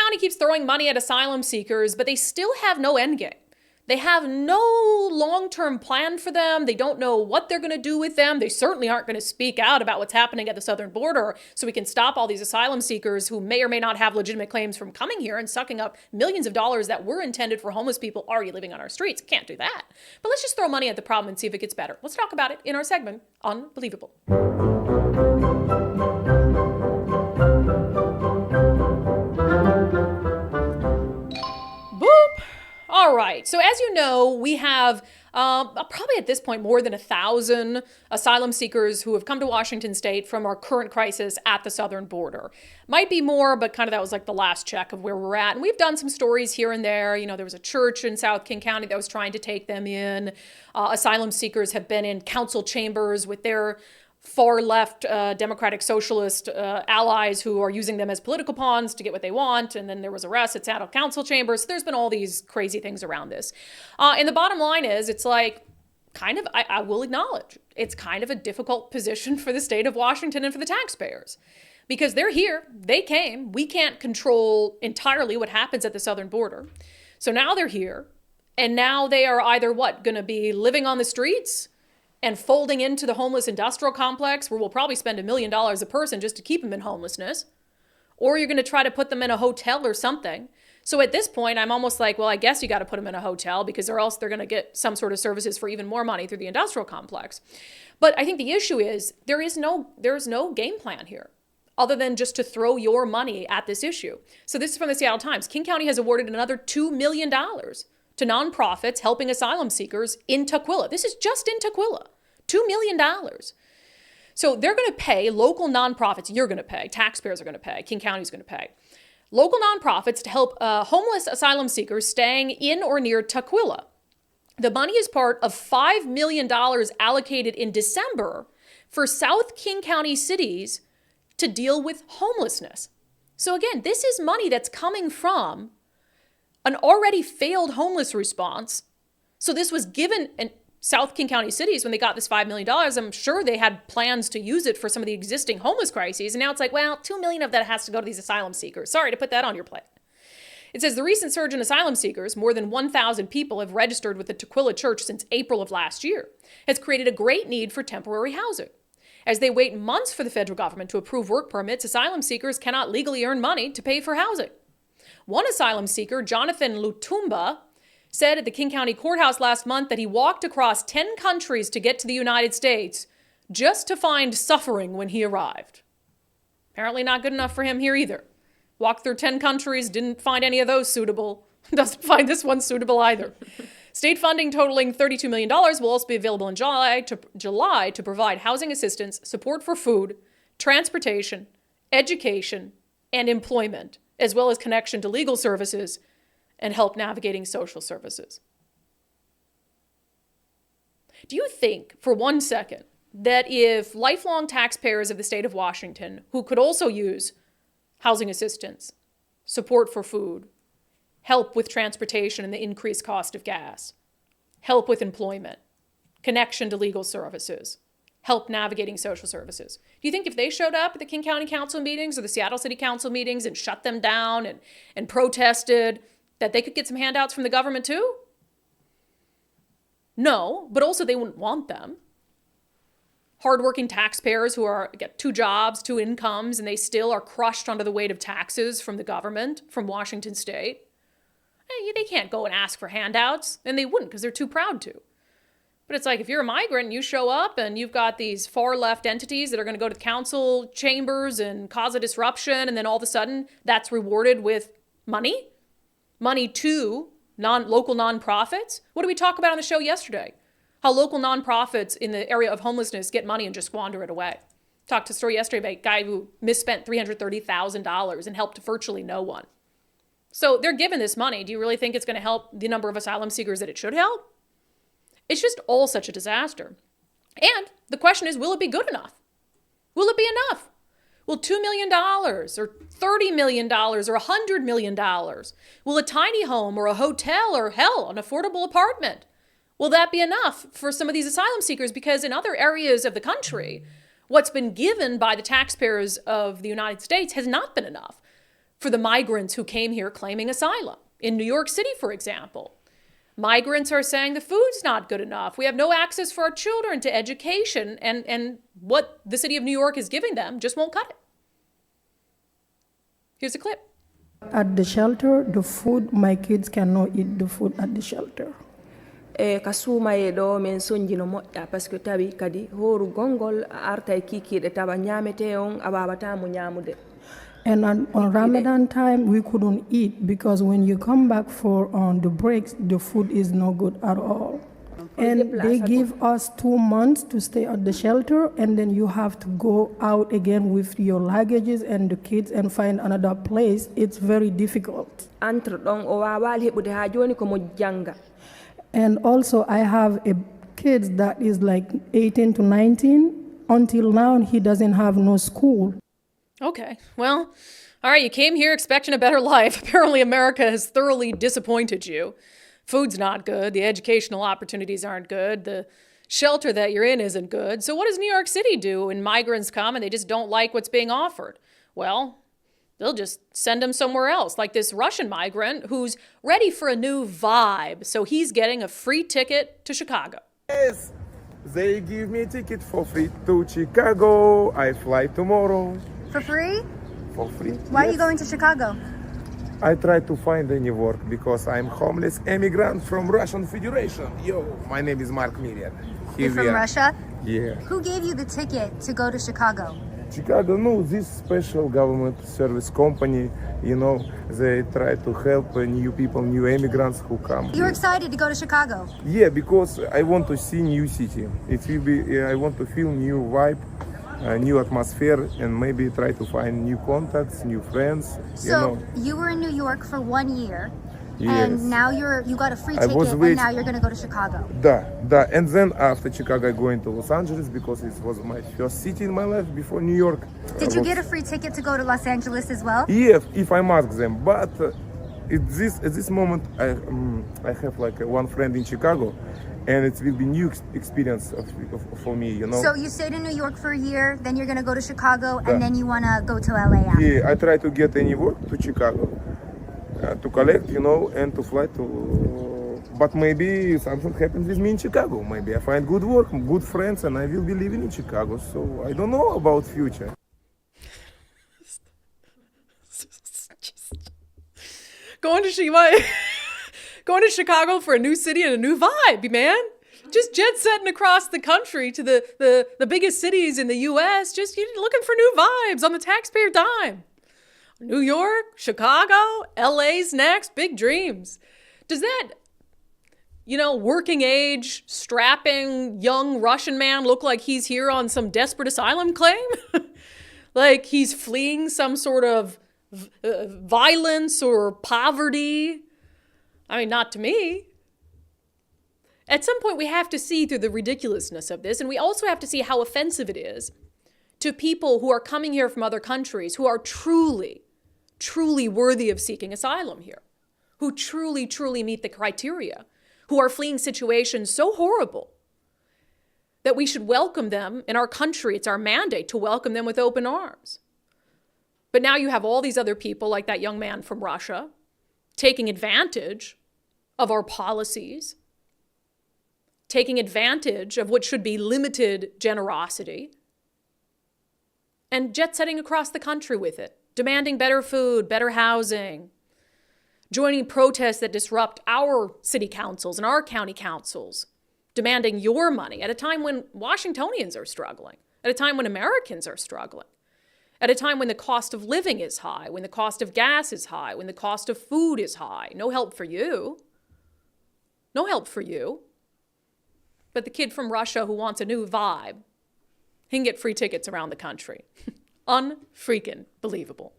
County keeps throwing money at asylum seekers, but they still have no end game. They have no long-term plan for them. They don't know what they're going to do with them. They certainly aren't going to speak out about what's happening at the southern border so we can stop all these asylum seekers who may or may not have legitimate claims from coming here and sucking up millions of dollars that were intended for homeless people already living on our streets. Can't do that. But let's just throw money at the problem and see if it gets better. Let's talk about it in our segment, Unbelievable. All right. So as you know, we have probably at this point more than 1,000 asylum seekers who have come to Washington state from our current crisis at the southern border. Might be more, but kind of that was like the last check of where we're at. And we've done some stories here and there. You know, there was a church in South King County that was trying to take them in. Asylum seekers have been in council chambers with their far left Democratic Socialist allies who are using them as political pawns to get what they want. And then there was arrests at Seattle Council chambers. So there's been all these crazy things around this. And the bottom line is it's like I will acknowledge it's kind of a difficult position for the state of Washington and for the taxpayers because they're here. They came. We can't control entirely what happens at the southern border. So now they're here. And now they are either going to be living on the streets and folding into the homeless industrial complex where we'll probably spend $1 million a person just to keep them in homelessness. Or you're going to try to put them in a hotel or something. So at this point, I'm almost like, well, I guess you got to put them in a hotel because or else they're going to get some sort of services for even more money through the industrial complex. But I think the issue is there is no game plan here other than just to throw your money at this issue. So this is from the Seattle Times. King County has awarded another $2 million to nonprofits helping asylum seekers in Tukwila. This is just in Tukwila. $2 million. So they're going to pay local nonprofits. You're going to pay. Taxpayers are going to pay. King County's going to pay. Local nonprofits to help homeless asylum seekers staying in or near Tukwila. The money is part of $5 million allocated in December for South King County cities to deal with homelessness. So again, this is money that's coming from an already failed homeless response. So this was given, and South King County cities, when they got this $5 million, I'm sure they had plans to use it for some of the existing homeless crises. And now it's like, well, $2 million of that has to go to these asylum seekers. Sorry to put that on your plate. It says the recent surge in asylum seekers, more than 1,000 people have registered with the Tukwila Church since April of last year, has created a great need for temporary housing. As they wait months for the federal government to approve work permits, asylum seekers cannot legally earn money to pay for housing. One asylum seeker, Jonathan Lutumba, said at the King County Courthouse last month that he walked across 10 countries to get to the United States just to find suffering when he arrived. Apparently not good enough for him here either. Walked through 10 countries, didn't find any of those suitable. Doesn't find this one suitable either. State funding totaling $32 million will also be available in July to provide housing assistance, support for food, transportation, education, and employment, as well as connection to legal services and help navigating social services. Do you think for 1 second that if lifelong taxpayers of the state of Washington, who could also use housing assistance, support for food, help with transportation and the increased cost of gas, help with employment, connection to legal services, help navigating social services, do you think if they showed up at the King County Council meetings or the Seattle City Council meetings and shut them down and protested, that they could get some handouts from the government too? No, but also they wouldn't want them. Hardworking taxpayers who get 2 jobs, 2 incomes, and they still are crushed under the weight of taxes from the government, from Washington state. They can't go and ask for handouts, and they wouldn't because they're too proud to. But it's like if you're a migrant and you show up and you've got these far left entities that are going to go to the council chambers and cause a disruption, and then all of a sudden that's rewarded with money to local nonprofits. What did we talk about on the show yesterday? How local nonprofits in the area of homelessness get money and just squander it away. Talked a story yesterday about a guy who misspent $330,000 and helped virtually no one. So they're given this money. Do you really think it's going to help the number of asylum seekers that it should help? It's just all such a disaster. And the question is, will it be good enough? Will it be enough? Will $2 million or $30 million or $100 million? Will a tiny home or a hotel or hell, an affordable apartment? Will that be enough for some of these asylum seekers? Because in other areas of the country, what's been given by the taxpayers of the United States has not been enough. for the migrants who came here claiming asylum. In New York City, for example, migrants are saying the food's not good enough. We have no access for our children to education, and what the city of New York is giving them just won't cut it. Here's a clip. At the shelter, the food, my kids cannot eat the food at the shelter. Kasuma yedo men sonjino moƴƴa parce que tawi kadi horu gongol arta e kikiɗe tawa ñamete on a wawata mo ñamude. And on Ramadan time, we couldn't eat because when you come back for the breaks, the food is no good at all. And they give us 2 months to stay at the shelter, and then you have to go out again with your luggages and the kids and find another place. It's very difficult. Entre ɗon o wawali heɓude ha joni komo janga. And also, I have a kid that is like 18 to 19. Until now, he doesn't have no school. Okay, well, all right, you came here expecting a better life. Apparently, America has thoroughly disappointed you. Food's not good. The educational opportunities aren't good. The shelter that you're in isn't good. So what does New York City do when migrants come and they just don't like what's being offered? Well, they'll just send them somewhere else, like this Russian migrant who's ready for a new vibe. So he's getting a free ticket to Chicago. Yes, they give me a ticket for free to Chicago. I fly tomorrow. For free? For free. Why are yes. you going to Chicago? I try to find any work because I'm homeless immigrant from Russian Federation. Yo, my name is Mark Miriam. You're from Russia? Yeah. Who gave you the ticket to go to Chicago? Chicago, no, this special government service company, you know, they try to help new people, new immigrants who come. You're excited to go to Chicago? Yeah, because I want to see new city. It will be, I want to feel new vibe, new atmosphere, and maybe try to find new contacts, new friends. So you were in New York for 1 year, Yes. and now you got a free I ticket, was and waiting. now you're going to go to Chicago. Da. And then after Chicago, I going to Los Angeles because it was my first city in my life before New York. Did you get a free ticket to go to Los Angeles as well? Yeah, if I ask them. But at this moment, I have like one friend in Chicago, and it will be new experience for me, you know. So you stayed in New York for a year, then you're going to go to Chicago, and then you want to go to LA after. Yeah, I try to get any work to Chicago, to collect, you know, and to fly to. But maybe something happens with me in Chicago. Maybe I find good work, good friends, and I will be living in Chicago. So I don't know about future. Going to Chicago for a new city and a new vibe, man. Just jet setting across the country to the biggest cities in the U.S. Just looking for new vibes on the taxpayer dime. New York, Chicago, LA's next, big dreams. Does that, working age, strapping young Russian man look like he's here on some desperate asylum claim? Like he's fleeing some sort of violence or poverty? I mean, not to me. At some point, we have to see through the ridiculousness of this, and we also have to see how offensive it is to people who are coming here from other countries who are truly, truly worthy of seeking asylum here, who truly, truly meet the criteria, who are fleeing situations so horrible that we should welcome them in our country. It's our mandate to welcome them with open arms. But now you have all these other people, like that young man from Russia, taking advantage of our policies, taking advantage of what should be limited generosity, and jet-setting across the country with it, demanding better food, better housing, joining protests that disrupt our city councils and our county councils, demanding your money at a time when Washingtonians are struggling, at a time when Americans are struggling, at a time when the cost of living is high, when the cost of gas is high, when the cost of food is high. No help for you. No help for you. But the kid from Russia who wants a new vibe, he can get free tickets around the country. Unfreaking believable.